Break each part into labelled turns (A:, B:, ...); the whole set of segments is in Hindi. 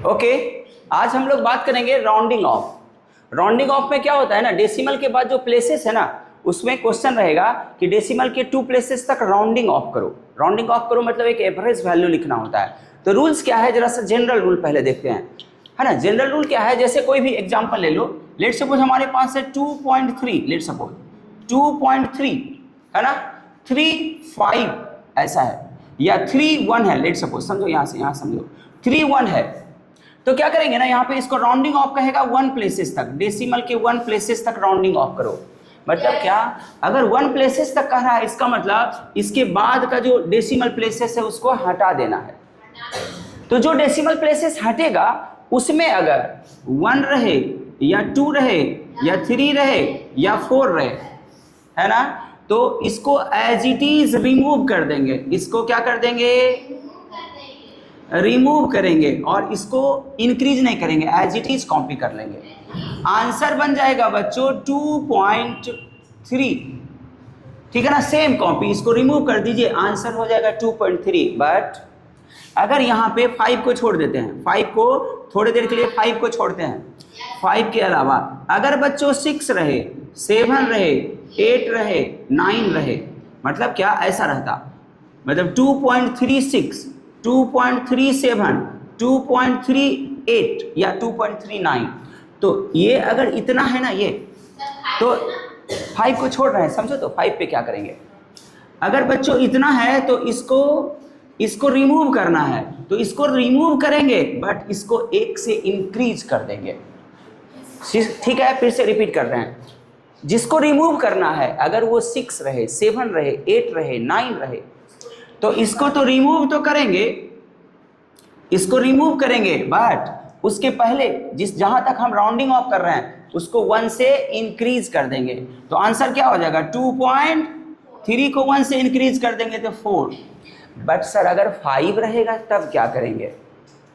A: ओके, आज हम लोग बात करेंगे राउंडिंग ऑफ। राउंडिंग ऑफ में क्या होता है ना, डेसिमल के बाद जो प्लेसेस है ना, उसमें क्वेश्चन रहेगा कि डेसिमल के 2 प्लेसेस तक राउंडिंग ऑफ करो। राउंडिंग ऑफ करो मतलब एक एवरेज वैल्यू लिखना होता है। तो रूल्स क्या है, जरा सा जनरल रूल पहले देखते हैं, है ना। जनरल रूल क्या है, जैसे कोई भी एग्जांपल ले लो, लेट सपोज हमारे पास है 2.3, लेट सपोज 2.3 है ना, 3.5 ऐसा है, या 3.1 है, लेट सपोज, समझो यहाँ से यहाँ समझो 3.1 है। तो क्या करेंगे ना, यहाँ पे इसको राउंडिंग ऑफ कहेगा 1 प्लेसेस तक, डेसिमल के 1 प्लेसेस तक राउंडिंग ऑफ करो। मतलब क्या, अगर 1 प्लेसेस तक कह रहा है, इसका मतलब इसके बाद का जो डेसिमल प्लेसेस है उसको हटा देना है। तो जो डेसिमल प्लेसेस हटेगा उसमें अगर 1 रहे या 2 रहे या 3 रहे या 4 रहे, है ना, तो इसको एज इट इज रिमूव कर देंगे। इसको क्या कर देंगे, रिमूव करेंगे, और इसको इंक्रीज नहीं करेंगे, एज इट इज कॉपी कर लेंगे। आंसर बन जाएगा बच्चों 2.3, ठीक है ना, सेम कॉपी, इसको रिमूव कर दीजिए, आंसर हो जाएगा 2.3। बट अगर यहाँ पे 5 को छोड़ देते हैं, 5 को थोड़ी देर के लिए 5 को छोड़ते हैं, 5 के अलावा अगर बच्चों 6 रहे, 7 रहे, 8 रहे, 9 रहे, मतलब क्या ऐसा रहता, मतलब 2.36, 2.37, 2.38 या 2.39। तो ये अगर इतना है ना, ये तो 5 को छोड़ रहे हैं, समझो। तो 5 पे क्या करेंगे, अगर बच्चों इतना है तो इसको रिमूव करना है, तो इसको रिमूव करेंगे, बट इसको 1 से इंक्रीज कर देंगे। ठीक है, फिर से रिपीट कर रहे हैं, जिसको रिमूव करना है अगर वो 6 रहे, 7 रहे, 8 रहे, 9 रहे, तो इसको तो रिमूव तो करेंगे, इसको रिमूव करेंगे, बट उसके पहले जहां तक हम राउंडिंग ऑफ कर रहे हैं उसको 1 से इंक्रीज कर देंगे। तो आंसर क्या हो जाएगा, 2.3 को 1 से इंक्रीज कर देंगे तो 4। बट सर अगर 5 रहेगा तब क्या करेंगे,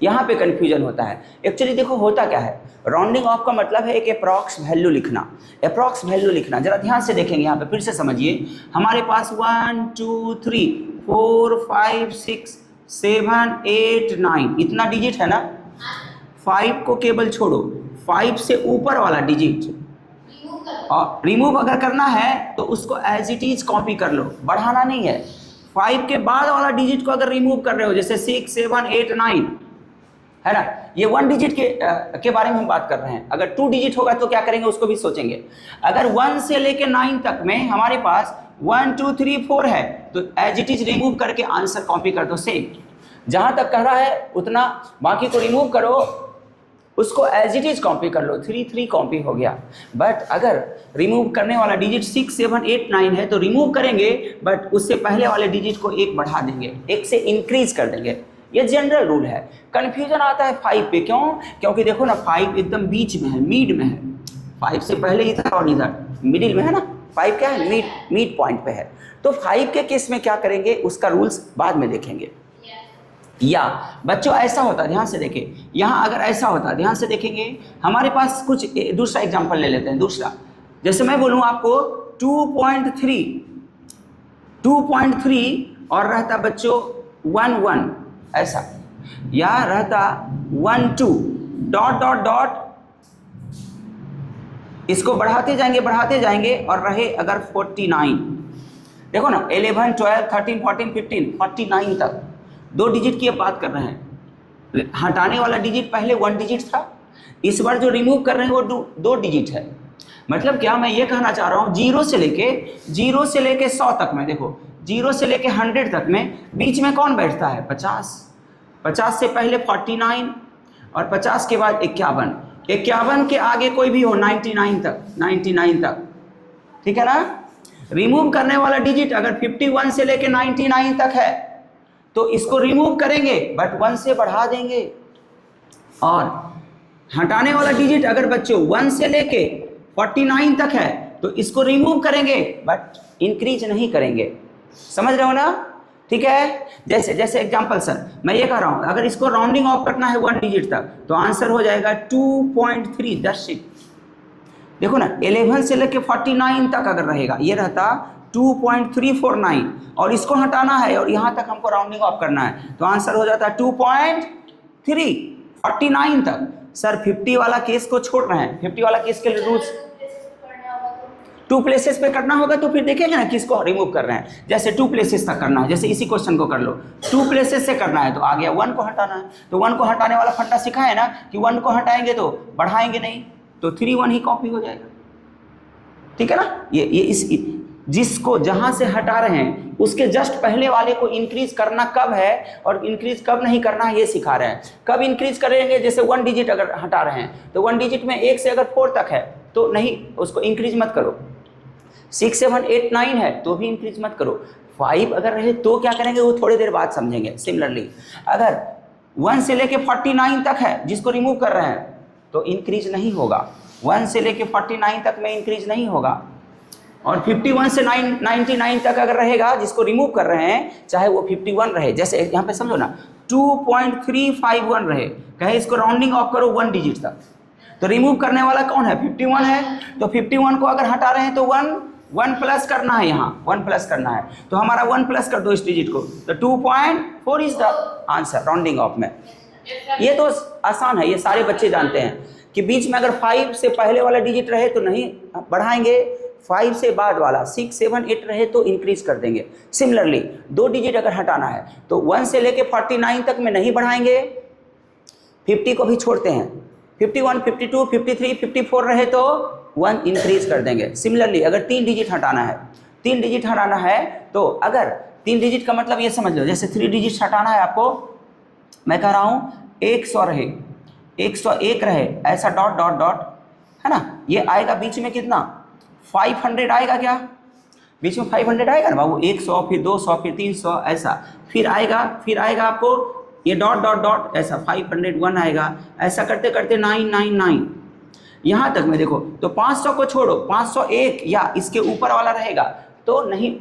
A: यहाँ पे कंफ्यूजन होता है। एक्चुअली देखो होता क्या है, राउंडिंग ऑफ का मतलब है एक अप्रॉक्स वैल्यू लिखना, अप्रॉक्स वैल्यू लिखना। जरा ध्यान से देखेंगे यहाँ पे, फिर से समझिए, हमारे पास 1 2 3 4 5 6 7 8 9 इतना डिजिट है ना। 5 को केवल छोड़ो, 5 से ऊपर वाला डिजिट और रिमूव अगर करना है तो उसको एज इट इज कॉपी कर लो, बढ़ाना नहीं है। 5 के बाद वाला डिजिट को अगर रिमूव कर रहे हो, जैसे 6 7 8 9, है ना, ये 1 डिजिट के बारे में हम बात कर रहे हैं। अगर 2 डिजिट होगा तो क्या करेंगे उसको भी सोचेंगे। अगर 1 से लेके 9 तक में हमारे पास 1 2 3 4 है, तो एज इट इज रिमूव करके आंसर कॉपी कर दो सेम। जहां तक कह रहा है उतना, बाकी को रिमूव करो, उसको एज इट इज कॉपी कर लो, 3 3 कॉपी हो गया। बट अगर रिमूव करने वाला डिजिट 6 7 8 9 है तो रिमूव करेंगे, बट उससे पहले वाले डिजिट को 1 बढ़ा देंगे, 1 से इंक्रीज कर देंगे। ये जनरल रूल है। कंफ्यूजन आता है 5 पे, क्यों? क्योंकि देखो ना 5 एकदम बीच में है, मिड में है, 5 से पहले इधर और इधर मिडिल में है ना, 5 क्या है, मिड पॉइंट पे है। तो 5 के केस में क्या करेंगे उसका रूल्स बाद में देखेंगे। या बच्चों ऐसा होता, ध्यान से देखें, यहाँ अगर ऐसा होता, ध्यान से देखेंगे, हमारे पास कुछ दूसरा एग्जांपल ले लेते हैं। दूसरा, जैसे मैं बोलूँ आपको 2.3 और रहता बच्चों 1 1 ऐसा, या रहता 1 2 डॉट डॉट डॉट, इसको बढ़ाते जाएंगे और रहे अगर 49, देखो ना 11 12 13 14 15 49 तक 2 डिजिट की बात कर रहे हैं। हटाने वाला डिजिट पहले 1 डिजिट था, इस बार जो रिमूव कर रहे हैं वो 2 डिजिट है। मतलब क्या मैं ये कहना चाह रहा हूँ, 0 से लेके 100 तक में, देखो 0 से लेके 100 तक में बीच में कौन बैठता है, 50 से पहले 49 और 50 के बाद 51 के आगे कोई भी हो 99 तक, ठीक है ना। रिमूव करने वाला डिजिट अगर 51 से लेके 99 तक है तो इसको रिमूव करेंगे, बट 1 से बढ़ा देंगे। और हटाने वाला डिजिट अगर बच्चों 1 से लेके 49 तक है तो इसको रिमूव करेंगे, बट इंक्रीज नहीं करेंगे। समझ रहे हो ना, ठीक है। जैसे एग्जांपल सर मैं ये कह रहा हूँ, अगर इसको राउंडिंग ऑफ करना है 1 डिजिट तक तो आंसर हो जाएगा 2.3। That's it. देखो ना 11 से लेके 49 तक अगर रहेगा, ये रहता 2.349, और इसको हटाना है और यहाँ तक हमको राउंडिंग ऑफ करना है तो आंसर हो जाता है 2.3। 49 तक। सर 50 वाला केस को छोड़ रहे हैं, 50 वाला केस के लिए रूल्स 2 प्लेसेस पे करना होगा, तो फिर देखेंगे ना किसको रिमूव कर रहे हैं। जैसे 2 प्लेसेस तक करना है, जैसे इसी क्वेश्चन को कर लो, 2 प्लेसेस से करना है तो आ गया 1 को हटाना है, तो 1 को हटाने वाला फट्टा सीखा है ना कि 1 को हटाएंगे तो बढ़ाएंगे नहीं, तो 3 1 ही कॉपी हो जाएगा। ठीक है ना, ये इस जिसको जहां से हटा रहे हैं उसके जस्ट पहले वाले को इंक्रीज करना कब है और इंक्रीज कब नहीं करना है ये सिखा रहे हैं। कब इंक्रीज करेंगे, जैसे 1 डिजिट अगर हटा रहे हैं तो 1 डिजिट में 1 से अगर 4 तक है तो नहीं, उसको इंक्रीज मत करो। 6 7 8 9 है तो भी इंक्रीज मत करो। 5 अगर रहे तो क्या करेंगे वो थोड़ी देर बाद समझेंगे। सिमिलरली अगर 1 से लेके 49 तक है जिसको रिमूव कर रहे हैं तो इंक्रीज नहीं होगा, 1 से लेके 49 तक में इंक्रीज नहीं होगा। और 51 से 99 तक अगर रहेगा जिसको रिमूव कर रहे हैं, चाहे वो 51 रहे, जैसे यहाँ पे समझो ना 2.351 रहे, कहे इसको राउंडिंग ऑफ करो 1 डिजिट तक, तो रिमूव करने वाला कौन है, 51 है, तो 51 को अगर हटा रहे हैं तो 1 प्लस करना है, यहाँ 1 प्लस करना है, तो हमारा 1 प्लस कर दो इस डिजिट को, तो 2.4 is the answer rounding off में। ये तो आसान है, ये सारे बच्चे जानते हैं कि बीच में अगर 5 से पहले वाला डिजिट रहे तो नहीं बढ़ाएंगे, 5 से बाद वाला 6 7 8 रहे तो इंक्रीज कर देंगे। सिमिलरली 2 डिजिट अगर हटाना है तो 1 से लेके 49 तक में नहीं बढ़ाएंगे, 50 को भी छोड़ते हैं, 51 52 53 54 रहे तो 1 इंक्रीज कर देंगे। सिमिलरली अगर 3 डिजिट हटाना है, 3 डिजिट हटाना है तो अगर 3 डिजिट का मतलब ये समझ लो, जैसे 3 डिजिट हटाना है आपको, मैं कह रहा हूँ 100 रहे, 101 रहे, ऐसा डॉट डॉट डॉट है ना, ये आएगा बीच में कितना 500 आएगा, क्या बीच में 500 आएगा ना बाबू, 100 फिर 200 फिर 300 ऐसा, फिर आएगा आपको ये डॉट डॉट डॉट ऐसा 501 आएगा, ऐसा करते करते 999 यहाँ तक में देखो, तो 500 को छोड़ो, 501 या इसके ऊपर वाला रहेगा तो नहीं,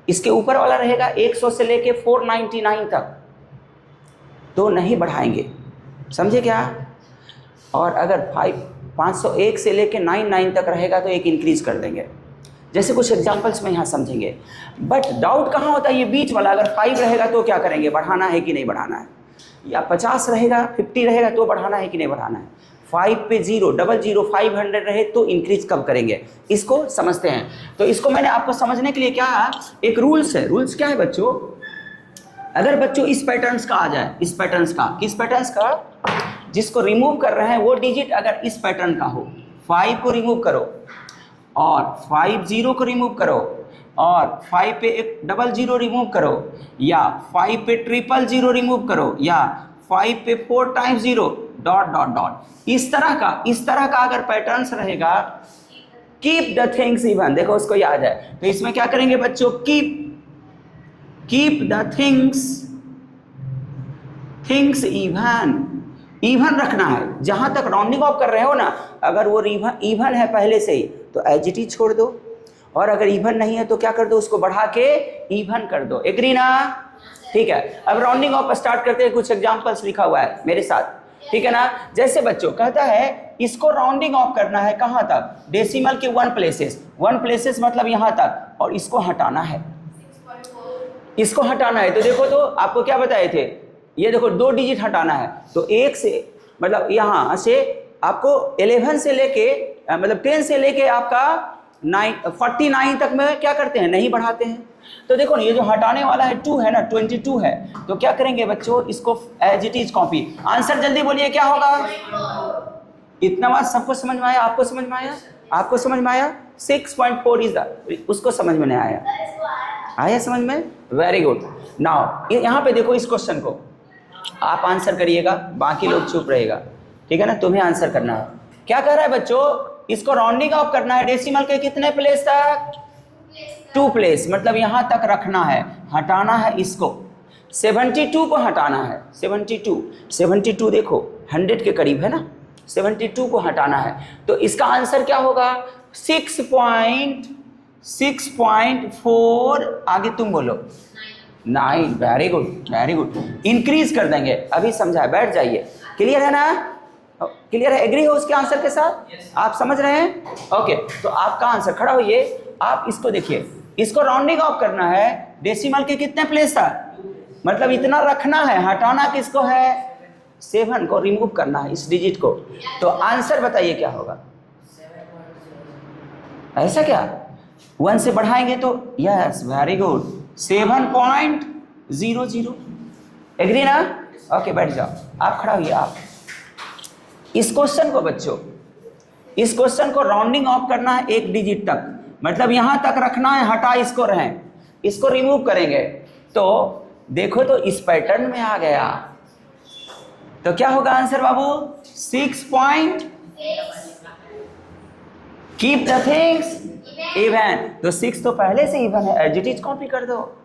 A: इसके ऊपर वाला रहेगा 100 से लेके 499 तक तो नहीं बढ़ाएंगे, समझे क्या। और अगर 501 से लेके 99 तक रहेगा तो एक इंक्रीज कर देंगे, जैसे कुछ एग्जांपल्स में यहाँ समझेंगे। बट डाउट कहाँ होता है, ये बीच वाला, अगर 5 रहेगा तो क्या करेंगे, बढ़ाना है कि नहीं बढ़ाना है, या 50 रहेगा 50 रहेगा तो बढ़ाना है कि नहीं बढ़ाना है, 5 पे 0 00 500 रहे तो इंक्रीज कब करेंगे, इसको समझते हैं। तो इसको मैंने आपको समझने के लिए क्या एक रूल्स है, रूल्स क्या है बच्चों, अगर बच्चों इस पैटर्न्स का आ जाए, इस पैटर्न्स का, किस पैटर्न्स का, जिसको रिमूव कर रहे हैं वो डिजिट अगर इस पैटर्न का हो, 5 को रिमूव करो और 5 0 को रिमूव करो और 5 पे एक 00 रिमूव करो, या 5 पे 000 रिमूव करो, या 5 पे 4 टाइम्स 0 डॉट डॉट डॉट, इस तरह का अगर पैटर्न्स रहेगा, कीप द थिंग्स इवन, देखो उसको याद है, तो इसमें क्या करेंगे बच्चों, कीप द थिंग्स इवन रखना है। जहां तक राउंडिंग ऑफ कर रहे हो ना, अगर वो इवन है पहले से ही तो एज इट इज छोड़ दो, और अगर इवन नहीं है तो क्या कर दो, उसको बढ़ा के इवन कर दो। एग्री ना, ठीक है। अब राउंडिंग ऑफ स्टार्ट करते हैं, कुछ एग्जांपल्स लिखा हुआ है मेरे साथ, ठीक है ना। जैसे बच्चों कहता है इसको राउंडिंग ऑफ करना है कहां तक, डेसिमल के 1 प्लेसेस मतलब यहां तक, और इसको हटाना है, इसको हटाना है। तो देखो, तो आपको क्या बताए थे, ये देखो 2 डिजिट हटाना है, तो 1 से मतलब यहाँ से आपको 11 से लेके मतलब 10 से लेके आपका 49 तक में क्या करते हैं, नहीं बढ़ाते हैं। तो देखो ना, ये जो हटाने वाला है 2 है ना, 22 है, तो क्या करेंगे बच्चों, इसको as it is copy. Answer जल्दी बोलिए क्या होगा। इतना बात सबको समझ में आया, आपको समझ में आया, आपको समझ में आया। 6.4 इज द, उसको समझ में नहीं आया समझ में, वेरी गुड। नाउ यहाँ पे देखो, इस क्वेश्चन को आप आंसर करिएगा, बाकी लोग चुप रहेगा, ठीक है ना, तुम्हें आंसर करना है। क्या कह रहा है बच्चों, इसको राउंडिंग ऑफ करना है, डेसिमल के कितने प्लेस तक, 2 प्लेस, मतलब यहां तक रखना है, हटाना है इसको, 72 को हटाना है, 72 देखो 100 के करीब है ना, 72 को हटाना है, तो इसका आंसर क्या होगा, 6.4, आगे तुम बोलो 9, वेरी गुड, इंक्रीज कर देंगे, अभी समझा, बैठ जाइए, क्लियर है ना, क्लियर है, एग्री हो उसके आंसर के साथ, आप समझ रहे हैं, ओके। तो आपका आंसर, खड़ा होइए, आप इसको देखिए, इसको राउंडिंग ऑफ करना है, डेसिमल के कितने प्लेस था, मतलब इतना रखना है, हटाना किसको है, 7 को रिमूव करना है, इस डिजिट को, तो आंसर बताइए क्या होगा। ऐसा क्या 1 से बढ़ाएंगे तो यस वेरी गुड 7.00। एग्री ना? ओके बैठ जाओ, आप खड़ा होइए। आप इस क्वेश्चन को बच्चों, इस क्वेश्चन को राउंडिंग ऑफ करना है एक डिजिट तक, मतलब यहां तक रखना है, हटा इसको रहें, इसको रिमूव करेंगे तो देखो तो इस पैटर्न में आ गया, तो क्या होगा answer Babu 6 point. Keep the things even, तो 6 तो पहले से इवन है, एज इट इज कॉपी कर दो।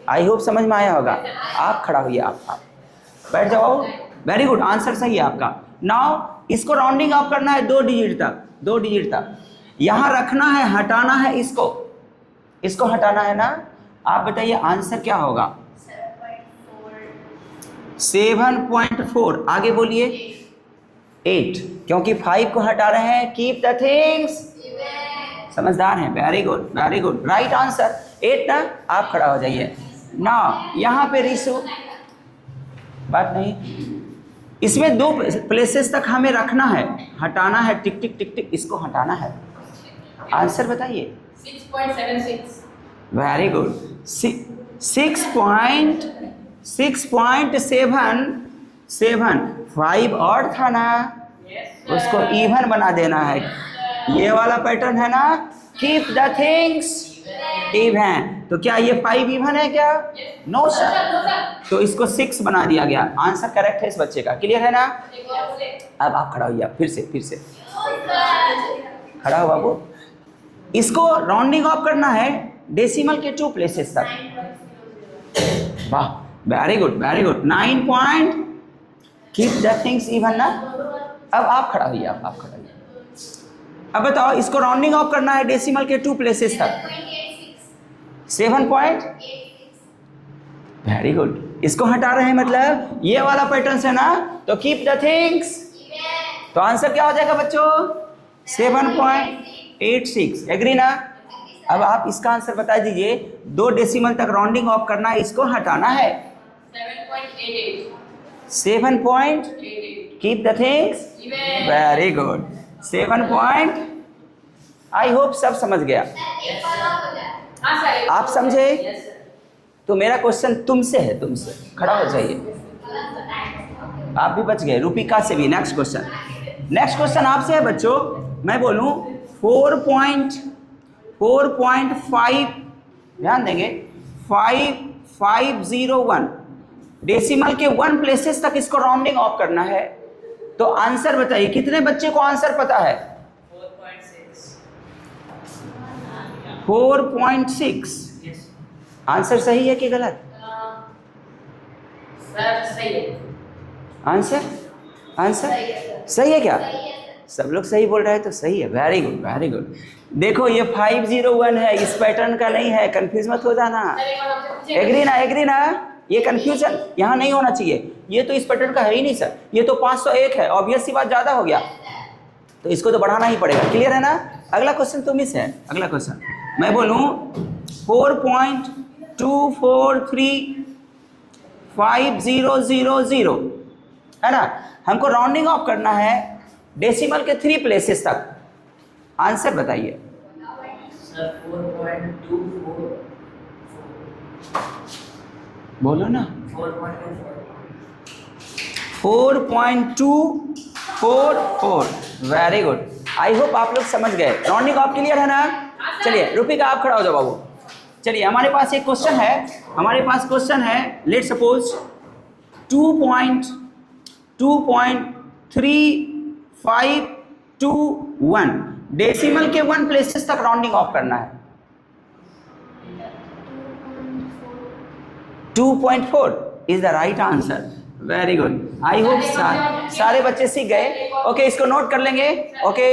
A: आई होप समझ में आया होगा। आप खड़ा हुई, आप बैठ जाओ। वेरी गुड, आंसर सही है आपका। नाउ इसको राउंडिंग ऑफ करना है 2 डिजिट तक, 2 डिजिट तक यहां रखना है, हटाना है इसको, इसको हटाना है ना। आप बताइए आंसर क्या होगा। 7.4, आगे बोलिए 8, क्योंकि 5 को हटा रहे हैं। कीप द थिंग्स, समझदार हैं, very good very good, right answer 8 ना। आप खड़ा हो जाइए ना। यहाँ पे रिशु बात नहीं, इसमें 2 प्लेसेस तक हमें रखना है, हटाना है, टिक टिक टिक टिक, इसको हटाना है। आंसर बताइए।
B: 6.76।
A: वेरी गुड 6.7 5 और था ना, उसको इवन बना देना है। ये वाला पैटर्न है ना, कीप द थिंग्स इवन, तो क्या ये 5 इवन है क्या? नो सर, तो इसको 6 बना दिया गया। आंसर करेक्ट है इस बच्चे का, क्लियर है ना। अब आप खड़ा होइए, फिर से खड़ा हो बाबू। इसको राउंडिंग ऑफ करना है डेसिमल के 2 प्लेसेस तक। वाह very good 9 point. Keep the things even ना। अब आप खड़ा होइए, आप खड़ा होइए। अब बताओ इसको राउंडिंग ऑफ करना है डेसिमल के 2 प्लेसेस तक। 7 पॉइंट, वेरी गुड। इसको हटा रहे हैं, मतलब ये वाला पैटर्न है ना, तो कीप द थिंग्स, तो आंसर क्या हो जाएगा बच्चों 7.86। एग्री ना। अब आप इसका आंसर बता दीजिए। 2 डेसिमल तक राउंडिंग ऑफ करना है, इसको हटाना है 7. Keep the things, very good 7. I hope सब समझ गया। आप समझे? तो मेरा क्वेश्चन तुमसे है, तुमसे खड़ा हो जाइए। आप भी बच गए, रूपिका से भी। नेक्स्ट क्वेश्चन आपसे है बच्चों। मैं बोलूं 4.5, ध्यान देंगे 5501 डेसिमल के 1 प्लेसेस तक इसको राउंडिंग ऑफ करना है, तो आंसर बताइए। कितने बच्चे को आंसर पता है? 4.6। आंसर सही है कि गलत?
B: सर सही है।
A: आंसर सही है क्या? सब लोग सही बोल रहे हैं, तो सही है। Very good. देखो ये 501 है, इस पैटर्न का नहीं है, कंफ्यूज मत हो जाना। एग्री ना। ये कंफ्यूजन यहाँ नहीं होना चाहिए। ये तो इस पैटर्न का है ही नहीं सर, ये तो 501 है, ऑब्वियस सी बात ज़्यादा हो गया, तो इसको तो बढ़ाना ही पड़ेगा। क्लियर है ना। अगला क्वेश्चन तुम ही से है। अगला क्वेश्चन मैं बोलूँ 4.243500 है ना। हमको राउंडिंग ऑफ करना है डेसिमल के 3 प्लेसेस तक। आंसर बताइए।
B: सर 4.24
A: बोलो ना। 4.244। Very good. आई होप आप लोग समझ गए। राउंडिंग ऑफ क्लियर है ना। चलिए रूपिका आप खड़ा हो जाओ बाबू। चलिए हमारे पास एक क्वेश्चन है, लेट सपोज 2.3521 डेसिमल के 1 प्लेसेस तक राउंडिंग ऑफ करना है। 2.4 is the right answer. Very good. I hope सारे बच्चे सीख गए। ओके, इसको नोट कर लेंगे। ओके